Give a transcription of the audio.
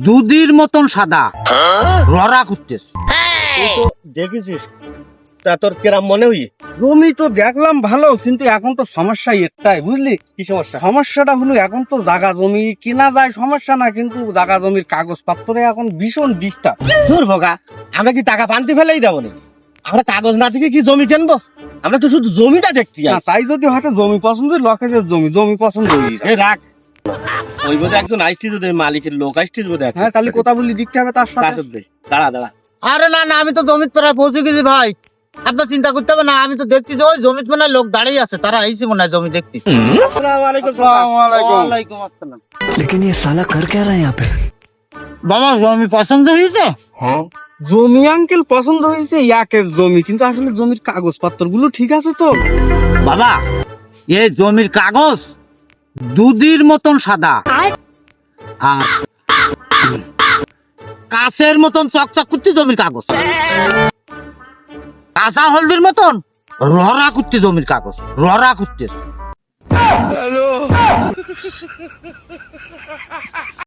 দুধের মতন সাদা ররা করতেছ। দেখেছিস তা তোর কেরাম মনে হই? জমি তো দেখলাম ভালো, কিন্তু এখন তো সমস্যা একটাই, বুঝলি? কি সমস্যা? সমস্যাটা হলো এখন তো জায়গা জমি কিনা যায় সমস্যা না, কিন্তু জায়গা জমির কাগজ পত্রে এখন ভীষণ ডিস্টার্ব। দূর ভোগা, আমরা কি টাকা পান্তি ফেলেই দেবো নাকি? আমরা কাগজ না থেকে কি জমি কিনবো? আমরা তো শুধু জমিটা দেখতে না, যাই। তাই যদি হয়তো জমি পছন্দ, লোকের জমি জমি পছন্দ হয়ে যায়। এ রাখ, ওই বোধ একজন আইসটি বোধ মালিকের লোক আইসটি বোধ। হ্যাঁ, তাহলে কথা বলি দেখতে হবে তার সাথে। দাঁড়া দাঁড়া, আরে না না, আমি তো জমিত প্রায় পৌঁছে গেছি ভাই, আপনার চিন্তা করতে হবে না। আমি তো দেখছি যে ওই জমিত মনে হয় লোক দাঁড়িয়ে আছে, তারা আইসি মনে হয় জমি দেখতে। আসসালামু আলাইকুম। ওয়ালাইকুম আসসালাম। लेकिन ये साला कर क्या रहा है यहाँ पे? বাবা জমি পছন্দ হয়েছে? জমি আঙ্কেল পছন্দ হয়েছে, একের জমি, কিন্তু আসলে জমির কাগজ পত্র গুলো ঠিক আছে তো? বাবা এই জমির কাগজ দুধের মতন সাদা আর কাঁচের মতন চকচক করতে জমির কাগজ, কাঁচা হলদির মতন ররা করতে জমির কাগজ, ররা করতে।